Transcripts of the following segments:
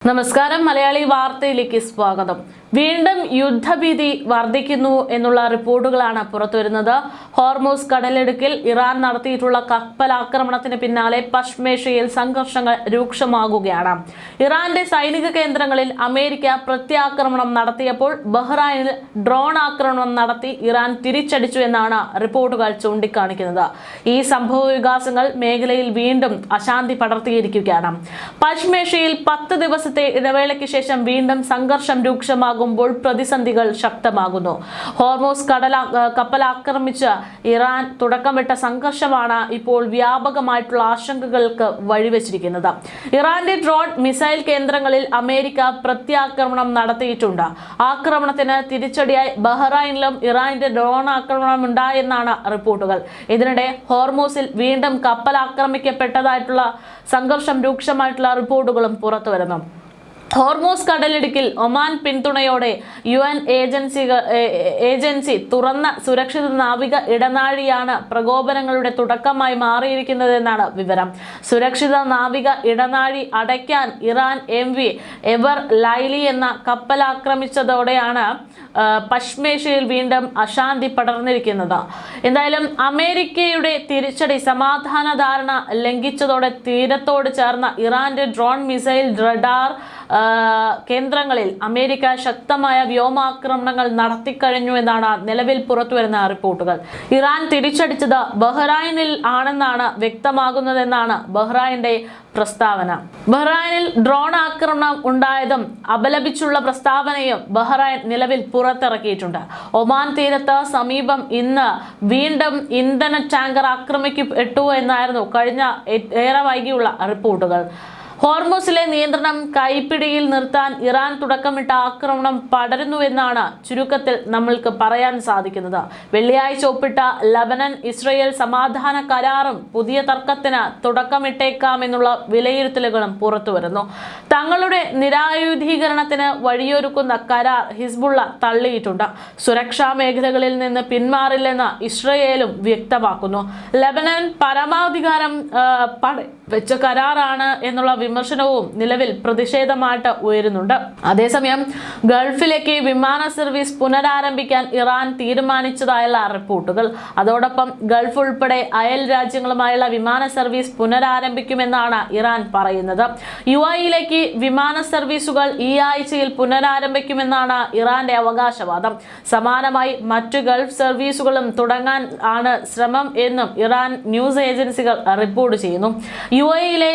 നമസ്കാരം മലയാളി വാർത്തയിലേക്ക് സ്വാഗതം. വീണ്ടും യുദ്ധഭീതി വർദ്ധിക്കുന്നു എന്നുള്ള റിപ്പോർട്ടുകളാണ് പുറത്തുവരുന്നത്. ഹോർമൂസ് കടലിടുക്കിൽ ഇറാൻ നടത്തിയിട്ടുള്ള കപ്പലാക്രമണത്തിന് പിന്നാലെ പശ്ചിമേഷ്യയിൽ സംഘർഷങ്ങൾ രൂക്ഷമാകുകയാണ്. ഇറാന്റെ സൈനിക കേന്ദ്രങ്ങളിൽ അമേരിക്ക പ്രത്യാക്രമണം നടത്തിയപ്പോൾ ബഹ്റൈനിൽ ഡ്രോൺ ആക്രമണം നടത്തി ഇറാൻ തിരിച്ചടിച്ചു എന്നാണ് റിപ്പോർട്ടുകൾ ചൂണ്ടിക്കാണിക്കുന്നത്. ഈ സംഭവ വികാസങ്ങൾ മേഖലയിൽ വീണ്ടും അശാന്തി പടർത്തിയിരിക്കുകയാണ്. പശ്ചിമേഷ്യയിൽ 10 ദിവസത്തെ ഇടവേളയ്ക്ക് ശേഷം വീണ്ടും സംഘർഷം രൂക്ഷമാകുമ്പോൾ പ്രതിസന്ധികൾ ശക്തമാകുന്നു. ഹോർമൂസ് കപ്പലാക്രമിച്ച് ഇറാൻ തുടക്കമിട്ട സംഘർഷമാണ് ഇപ്പോൾ വ്യാപകമായിട്ടുള്ള ആശങ്കകൾക്ക് വഴിവെച്ചിരിക്കുന്നത്. ഇറാന്റെ ഡ്രോൺ മിസൈൽ കേന്ദ്രങ്ങളിൽ അമേരിക്ക പ്രത്യാക്രമണം നടത്തിയിട്ടുണ്ട്. ആക്രമണത്തിന് തിരിച്ചടിയായി ബഹ്റൈനിലും ഇറാന്റെ ഡ്രോൺ ആക്രമണം ഉണ്ടായെന്നാണ് റിപ്പോർട്ടുകൾ. ഇതിനിടെ ഹോർമൂസിൽ വീണ്ടും കപ്പൽ ആക്രമിക്കപ്പെട്ടതായിട്ടുള്ള സംഘർഷം രൂക്ഷമായിട്ടുള്ള റിപ്പോർട്ടുകളും പുറത്തുവരുന്നു. ഹോർമൂസ് കടലിടുക്കിൽ ഒമാൻ പിന്തുണയോടെ UN ഏജൻസി തുറന്ന സുരക്ഷിത നാവിക ഇടനാഴിയാണ് പ്രകോപനങ്ങളുടെ തുടക്കമായി മാറിയിരിക്കുന്നതെന്നാണ് വിവരം. സുരക്ഷിത നാവിക ഇടനാഴി അടയ്ക്കാൻ ഇറാൻ MV എവർ ലൈലി എന്ന കപ്പൽ ആക്രമിച്ചതോടെയാണ് പശ്ചിമേഷ്യയിൽ വീണ്ടും അശാന്തി പടർന്നിരിക്കുന്നത്. എന്തായാലും അമേരിക്കയുടെ തിരിച്ചടി സമാധാന ധാരണ ലംഘിച്ചതോടെ തീരത്തോട് ചേർന്ന ഇറാന്റെ ഡ്രോൺ മിസൈൽ റഡാർ കേന്ദ്രങ്ങളിൽ അമേരിക്ക ശക്തമായ വ്യോമാക്രമണങ്ങൾ നടത്തിക്കഴിഞ്ഞു എന്നാണ് നിലവിൽ പുറത്തുവരുന്ന റിപ്പോർട്ടുകൾ. ഇറാൻ തിരിച്ചടിച്ചത് ബഹ്റൈനിൽ ആണെന്നാണ് വ്യക്തമാകുന്നതെന്നാണ് ബഹ്റൈന്റെ പ്രസ്താവന. ബഹ്റൈനിൽ ഡ്രോൺ ആക്രമണം ഉണ്ടായതും അപലപിച്ചുള്ള പ്രസ്താവനയും ബഹ്റൈൻ നിലവിൽ പുറത്തിറക്കിയിട്ടുണ്ട്. ഒമാൻ തീരത്ത് സമീപം ഇന്ന് വീണ്ടും ഇന്ധന ടാങ്കർ ആക്രമിക്കപ്പെട്ടു എന്നായിരുന്നു കഴിഞ്ഞ ഏറെ വൈകിയുള്ള റിപ്പോർട്ടുകൾ. ഹോർമൂസിലെ നിയന്ത്രണം കൈപ്പിടിയിൽ നിർത്താൻ ഇറാൻ തുടക്കമിട്ട ആക്രമണം പടരുന്നുവെന്നാണ് ചുരുക്കത്തിൽ നമ്മൾക്ക് പറയാൻ സാധിക്കുന്നത്. വെള്ളിയാഴ്ച ഒപ്പിട്ട ലബനൻ ഇസ്രയേൽ സമാധാന കരാറും പുതിയ തർക്കത്തിന് തുടക്കമിട്ടേക്കാമെന്നുള്ള വിലയിരുത്തലുകളും പുറത്തുവരുന്നു. തങ്ങളുടെ നിരായുധീകരണത്തിന് വഴിയൊരുക്കുന്ന കരാർ ഹിസ്ബുള്ള തള്ളിയിട്ടുണ്ട്. സുരക്ഷാ മേഖലകളിൽ നിന്ന് പിന്മാറില്ലെന്ന് ഇസ്രയേലും വ്യക്തമാക്കുന്നു. ലബനൻ പരമാധികാരം വെച്ച കരാറാണ് എന്നുള്ള വിമർശനവും നിലവിൽ പ്രതിഷേധമായിട്ട് ഉയരുന്നുണ്ട്. അതേസമയം ഗൾഫിലേക്ക് വിമാന സർവീസ് പുനരാരംഭിക്കാൻ ഇറാൻ തീരുമാനിച്ചതായുള്ള റിപ്പോർട്ടുകൾ. അതോടൊപ്പം ഗൾഫ് ഉൾപ്പെടെ അയൽ രാജ്യങ്ങളുമായുള്ള വിമാന സർവീസ് പുനരാരംഭിക്കുമെന്നാണ് ഇറാൻ പറയുന്നത്. UAEയിലേക്ക് വിമാന സർവീസുകൾ ഈ ആഴ്ചയിൽ പുനരാരംഭിക്കുമെന്നാണ് ഇറാന്റെ അവകാശവാദം. സമാനമായി മറ്റു ഗൾഫ് സർവീസുകളും തുടങ്ങാൻ ആണ് ശ്രമം എന്നും ഇറാൻ ന്യൂസ് ഏജൻസികൾ റിപ്പോർട്ട് ചെയ്യുന്നു. UAEയിലെ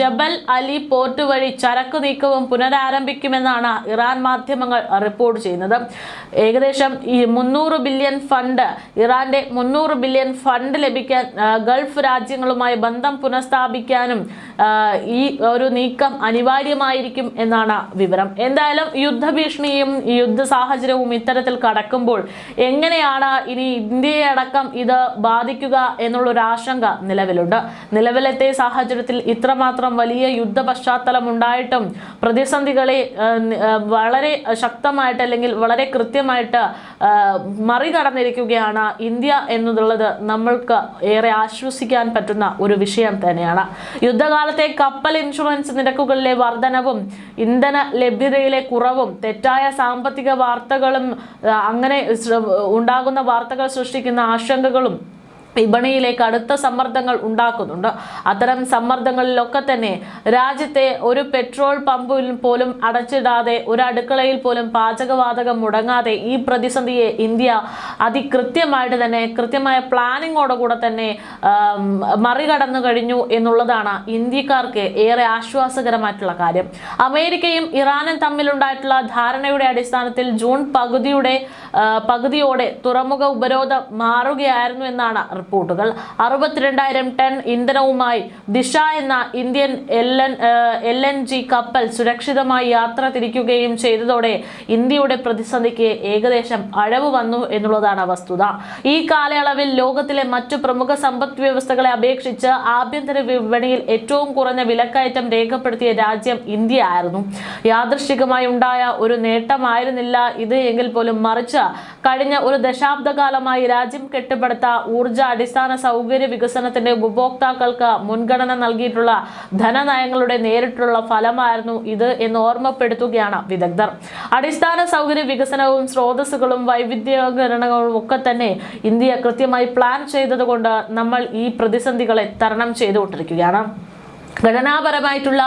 ജബൽ അലി പോർട്ട് വഴി ചരക്കു നീക്കവും പുനരാരംഭിക്കുമെന്നാണ് ഇറാൻ മാധ്യമങ്ങൾ റിപ്പോർട്ട് ചെയ്യുന്നത്. ഏകദേശം 300 ബില്യൺ ഫണ്ട് ഇറാന്റെ 300 ബില്യൺ ഫണ്ട് ലഭിക്കാൻ ഗൾഫ് രാജ്യങ്ങളുമായി ബന്ധം പുനഃസ്ഥാപിക്കാനും ഈ ഒരു നീക്കം അനിവാര്യമായിരിക്കും എന്നാണ് വിവരം. എന്തായാലും യുദ്ധഭീഷണിയും യുദ്ധ സാഹചര്യവും ഇത്തരത്തിൽ കടക്കുമ്പോൾ എങ്ങനെയാണ് ഇനി ഇന്ത്യയെ അടക്കം ഇത് ബാധിക്കുക എന്നുള്ളൊരു ആശങ്ക നിലവിലുണ്ട്. നിലവിലത്തെ സാഹചര്യത്തിൽ ഇത്രമാത്രം വലിയ യുദ്ധ പശ്ചാത്തലം ഉണ്ടായിട്ടും പ്രതിസന്ധികളെ വളരെ ശക്തമായിട്ട് അല്ലെങ്കിൽ വളരെ കൃത്യമായിട്ട് മറികടന്നിരിക്കുകയാണ് ഇന്ത്യ എന്നുള്ളത് നമ്മൾക്ക് ഏറെ ആശ്വസിക്കാൻ പറ്റുന്ന ഒരു വിഷയം തന്നെയാണ്. യുദ്ധകാലത്തെ കപ്പൽ ഇൻഷുറൻസ് നിരക്കുകളിലെ വർധനവും ഇന്ധന ലഭ്യതയിലെ കുറവും തെറ്റായ സാമ്പത്തിക വാർത്തകളും അങ്ങനെ ഉണ്ടാകുന്ന വാർത്തകൾ സൃഷ്ടിക്കുന്ന ആശങ്കകളും വിപണിയിലേക്ക് അടുത്ത സമ്മർദ്ദങ്ങൾ ഉണ്ടാക്കുന്നുണ്ട്. അത്തരം സമ്മർദ്ദങ്ങളിലൊക്കെ തന്നെ രാജ്യത്തെ ഒരു പെട്രോൾ പമ്പിൽ പോലും അടച്ചിടാതെ ഒരു അടുക്കളയിൽ പോലും പാചകവാതകം മുടങ്ങാതെ ഈ പ്രതിസന്ധിയെ ഇന്ത്യ അതികൃത്യമായിട്ട് തന്നെ കൃത്യമായ പ്ലാനിങ്ങോടുകൂടെ തന്നെ മറികടന്നു കഴിഞ്ഞു എന്നുള്ളതാണ് ഇന്ത്യക്കാർക്ക് ഏറെ ആശ്വാസകരമായിട്ടുള്ള കാര്യം. അമേരിക്കയും ഇറാനും തമ്മിലുണ്ടായിട്ടുള്ള ധാരണയുടെ അടിസ്ഥാനത്തിൽ ജൂൺ പകുതിയോടെ തുറമുഖ ഉപരോധം മാറുകയായിരുന്നു എന്നാണ് റിപ്പോർട്ടുകൾ. 62,000 ടൺ ഇന്ധനവുമായി ദിശ എന്ന ഇന്ത്യൻ LNG കപ്പൽ സുരക്ഷിതമായി യാത്ര തിരിക്കുകയും ചെയ്തതോടെ ഇന്ത്യയുടെ പ്രതിസന്ധിക്ക് ഏകദേശം അഴവ് വന്നു എന്നുള്ളതാണ് വസ്തുത. ഈ കാലയളവിൽ ലോകത്തിലെ മറ്റു പ്രമുഖ സമ്പദ് വ്യവസ്ഥകളെ അപേക്ഷിച്ച് ആഭ്യന്തര വിപണിയിൽ ഏറ്റവും കുറഞ്ഞ വിലക്കയറ്റം രേഖപ്പെടുത്തിയ രാജ്യം ഇന്ത്യ ആയിരുന്നു. യാദൃശ്ചികമായി ഉണ്ടായ ഒരു നേട്ടമായിരുന്നില്ല ഇത് എങ്കിൽ പോലും മറിച്ച് കഴിഞ്ഞ ഒരു ദശാബ്ദകാലമായി രാജ്യം കെട്ടിപ്പടുത്ത ഊർജ അടിസ്ഥാന സൗകര്യ വികസനത്തിന്റെ ഉപഭോക്താക്കൾക്ക് മുൻഗണന നൽകിയിട്ടുള്ള ധനനയങ്ങളുടെ നേരിട്ടുള്ള ഫലമായിരുന്നു ഇത് എന്ന് ഓർമ്മപ്പെടുത്തുകയാണ് വിദഗ്ധർ. അടിസ്ഥാന സൗകര്യ വികസനവും സ്രോതസ്സുകളും വൈവിധ്യീകരണവും ഒക്കെ തന്നെ ഇന്ത്യ കൃത്യമായി പ്ലാൻ ചെയ്തതുകൊണ്ട് നമ്മൾ ഈ പ്രതിസന്ധികളെ തരണം ചെയ്തുകൊണ്ടിരിക്കുകയാണ്. ഘടനാപരമായിട്ടുള്ള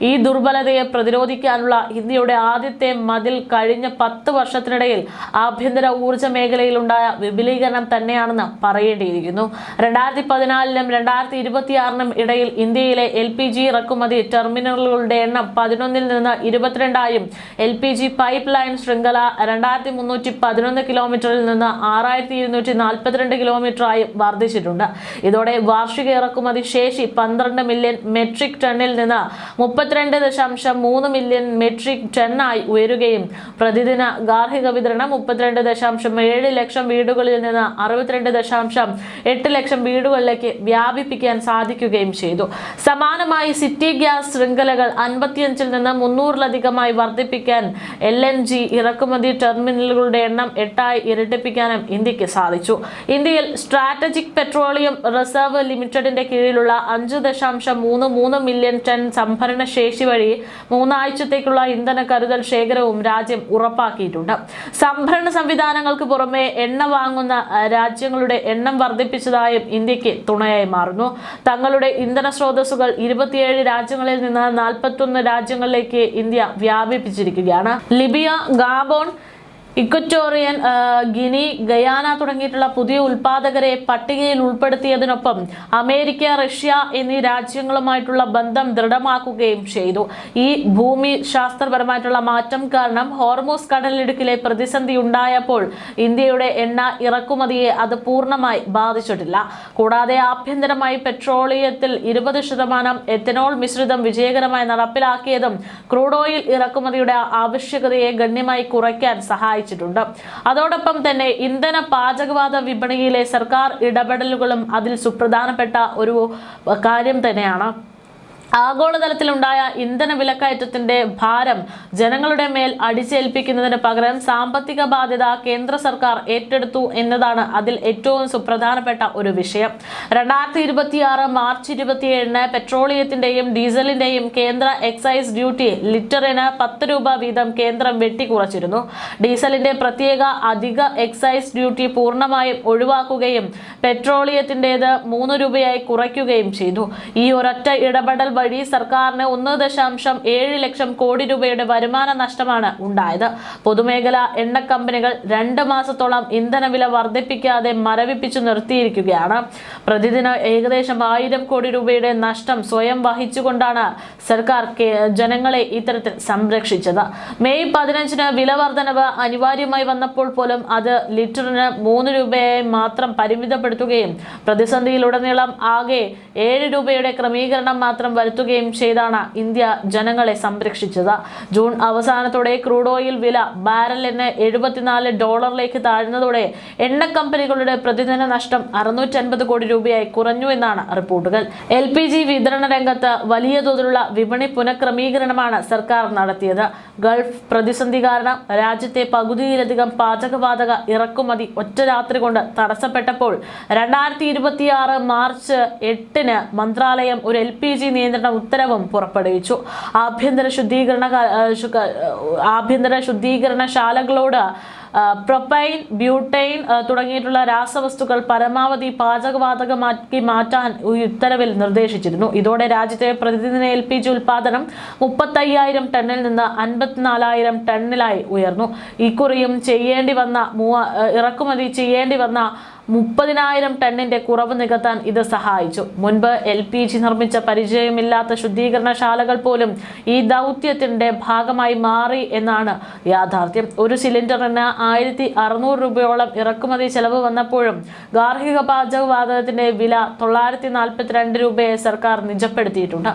ഈ ദുർബലതയെ പ്രതിരോധിക്കാനുള്ള ഇന്ത്യയുടെ ആദ്യത്തെ മതിൽ കഴിഞ്ഞ 10 വർഷത്തിനിടയിൽ ആഭ്യന്തര ഊർജ്ജ മേഖലയിലുണ്ടായ വിപുലീകരണം തന്നെയാണെന്ന് പറയേണ്ടിയിരിക്കുന്നു. 2014-നും 2026-നും ഇടയിൽ ഇന്ത്യയിലെ LPG ഇറക്കുമതി ടെർമിനലുകളുടെ എണ്ണം 11-ൽ നിന്ന് 22-ആയും LPG പൈപ്പ് ലൈൻ ശൃംഖല 2311 കിലോമീറ്ററിൽ നിന്ന് 6242 കിലോമീറ്ററായും വർദ്ധിച്ചിട്ടുണ്ട്. ഇതോടെ വാർഷിക ഇറക്കുമതി ശേഷി 12 മില്യൺ മെട്രിക് ടണ്ണിൽ നിന്ന് 32.3 മില്യൺ മെട്രിക് ടണ്ണായി ഉയരുകയും പ്രതിദിന ഗാർഹിക വിതരണം 32.7 ലക്ഷം വീടുകളിൽ നിന്ന് 62.8 ലക്ഷം വീടുകളിലേക്ക് വ്യാപിപ്പിക്കാൻ സാധിക്കുകയും ചെയ്തു. സമാനമായി സിറ്റി ഗ്യാസ് ശൃംഖലകൾ 55-ൽ നിന്ന് 300-ലധികമായി വർദ്ധിപ്പിക്കാൻ LNG ഇറക്കുമതി ടെർമിനലുകളുടെ എണ്ണം 8-ആയി ഇരട്ടിപ്പിക്കാനും ഇന്ത്യക്ക് സാധിച്ചു. ഇന്ത്യയിൽ സ്ട്രാറ്റജിക് പെട്രോളിയം റിസർവ് ലിമിറ്റഡിന്റെ കീഴിലുള്ള 5.33 മില്യൺ ടൺ സംഭരണ ശേഷി വഴി 3 ആഴ്ചത്തേക്കുള്ള ഇന്ധന കരുതൽ ശേഖരവും രാജ്യം ഉറപ്പാക്കിയിട്ടുണ്ട്. സംഭരണ സംവിധാനങ്ങൾക്ക് പുറമെ എണ്ണ വാങ്ങുന്ന രാജ്യങ്ങളുടെ എണ്ണം വർദ്ധിപ്പിച്ചതായും ഇന്ത്യക്ക് തുണയായി മാറുന്നു. തങ്ങളുടെ ഇന്ധന സ്രോതസ്സുകൾ 27 രാജ്യങ്ങളിൽ നിന്ന് 41 രാജ്യങ്ങളിലേക്ക് ഇന്ത്യ വ്യാപിപ്പിച്ചിരിക്കുകയാണ്. Libya, Gabon, Equatorial Guinea, Guyana തുടങ്ങിയിട്ടുള്ള പുതിയ ഉൽപാദകരെ പട്ടികയിൽ ഉൾപ്പെടുത്തിയതിനൊപ്പം അമേരിക്ക, റഷ്യ എന്നീ രാജ്യങ്ങളുമായിട്ടുള്ള ബന്ധം ദൃഢമാക്കുകയും ചെയ്തു. ഈ ഭൂമി ശാസ്ത്രപരമായിട്ടുള്ള മാറ്റം കാരണം ഹോർമൂസ് കടലിടുക്കിലെ പ്രതിസന്ധി ഉണ്ടായപ്പോൾ ഇന്ത്യയുടെ എണ്ണ ഇറക്കുമതിയെ അത് പൂർണ്ണമായി ബാധിച്ചിട്ടില്ല. കൂടാതെ ആഭ്യന്തരമായി പെട്രോളിയത്തിൽ 20% എത്തനോൾ മിശ്രിതം വിജയകരമായി നടപ്പിലാക്കിയതും ക്രൂഡ് ഓയിൽ ഇറക്കുമതിയുടെ ആവശ്യകതയെ ഗണ്യമായി കുറയ്ക്കാൻ സഹായിച്ചു. അതോടൊപ്പം തന്നെ ഇന്ധന പാചകവാത വിപണിയിലെ സർക്കാർ ഇടപെടലുകളും അതിൽ സുപ്രധാനപ്പെട്ട ഒരു കാര്യം തന്നെയാണ്. ആഗോളതലത്തിലുണ്ടായ ഇന്ധന വിലക്കയറ്റത്തിന്റെ ഭാരം ജനങ്ങളുടെ മേൽ അടിച്ചേൽപ്പിക്കുന്നതിന് പകരം സാമ്പത്തിക ബാധ്യത കേന്ദ്ര സർക്കാർ ഏറ്റെടുത്തു എന്നതാണ് അതിൽ ഏറ്റവും സുപ്രധാനപ്പെട്ട ഒരു വിഷയം. 2026 മാർച്ച് 27-ന് പെട്രോളിയത്തിന്റെയും ഡീസലിന്റെയും കേന്ദ്ര എക്സൈസ് ഡ്യൂട്ടി ലിറ്ററിന് 10 രൂപ വീതം കേന്ദ്രം വെട്ടിക്കുറച്ചിരുന്നു. ഡീസലിന്റെ പ്രത്യേക അധിക എക്സൈസ് ഡ്യൂട്ടി പൂർണ്ണമായും ഒഴിവാക്കുകയും പെട്രോളിയത്തിന്റേത് 3 രൂപയായി കുറയ്ക്കുകയും ചെയ്തു. ഈ ഒരൊറ്റ ഇടപെടൽ വഴി സർക്കാരിന് 1.7 ലക്ഷം കോടി രൂപയുടെ വരുമാന നഷ്ടമാണ് ഉണ്ടായത്. പൊതുമേഖലാ എണ്ണ കമ്പനികൾ 2 മാസത്തോളം ഇന്ധനവില വർദ്ധിപ്പിക്കാതെ മരവിപ്പിച്ചു നിർത്തിയിരിക്കുകയാണ്. പ്രതിദിന ഏകദേശം 1000 കോടി രൂപയുടെ നഷ്ടം സ്വയം വഹിച്ചുകൊണ്ടാണ് സർക്കാർ ജനങ്ങളെ ഇത്തരത്തിൽ സംരക്ഷിച്ചത്. മെയ് 15-ന് വില വർധനവ് അനിവാര്യമായി വന്നപ്പോൾ പോലും അത് ലിറ്ററിന് 3 രൂപയായി മാത്രം പരിമിതപ്പെടുത്തുകയും പ്രതിസന്ധിയിലുടനീളം ആകെ 7 രൂപയുടെ ക്രമീകരണം മാത്രം വരുത്തുകയും ചെയ്താണ് ഇന്ത്യ ജനങ്ങളെ സംരക്ഷിച്ചത്. ജൂൺ അവസാനത്തോടെ ക്രൂഡ് ഓയിൽ വില ബാരലിന് $74 താഴ്ന്നതോടെ എണ്ണ കമ്പനികളുടെ പ്രതിദിന നഷ്ടം 650 കോടി രൂപയായി കുറഞ്ഞു എന്നാണ് റിപ്പോർട്ടുകൾ. LPG വിതരണ രംഗത്ത് വലിയ തോതിലുള്ള വിപണി പുനഃക്രമീകരണമാണ് സർക്കാർ നടത്തിയത്. ഗൾഫ് പ്രതിസന്ധി കാരണം രാജ്യത്തെ പകുതിയിലധികം പാചകവാതക ഇറക്കുമതി ഒറ്റ രാത്രി കൊണ്ട് തടസ്സപ്പെട്ടപ്പോൾ 2026 മാർച്ച് 8-ന് മന്ത്രാലയം ഒരു LPG നിയന്ത്രണ ഉത്തരവും പുറപ്പെടുവിച്ചു. ആഭ്യന്തര ശുദ്ധീകരണശാലകളോട് പ്രൊപ്പൈൻ, ബ്യൂട്ടൈൻ തുടങ്ങിയിട്ടുള്ള രാസവസ്തുക്കൾ പരമാവധി പാചകവാതകമാക്കി മാറ്റാൻ ഉത്തരവിൽ നിർദ്ദേശിച്ചിരുന്നു. ഇതോടെ രാജ്യത്തെ പ്രതിദിന LPG ഉൽപാദനം 35,000 ടണ്ണിൽ നിന്ന് 54,000 ടണ്ണിലായി ഉയർന്നു. ഇക്കുറിയും ഇറക്കുമതി ചെയ്യേണ്ടി വന്ന 30,000 ടണ്ണിന്റെ കുറവ് നികത്താൻ ഇത് സഹായിച്ചു. മുൻപ് LPG നിർമ്മിച്ച പരിചയമില്ലാത്ത ശുദ്ധീകരണശാലകൾ പോലും ഈ ദൗത്യത്തിന്റെ ഭാഗമായി മാറി എന്നാണ് യാഥാർത്ഥ്യം. ഒരു സിലിണ്ടറിന് 1,600 രൂപയോളം ഇറക്കുമതി ചെലവ് വന്നപ്പോഴും ഗാർഹിക പാചകവാതകത്തിന്റെ വില 942 രൂപയെ സർക്കാർ നിജപ്പെടുത്തിയിട്ടുണ്ട്.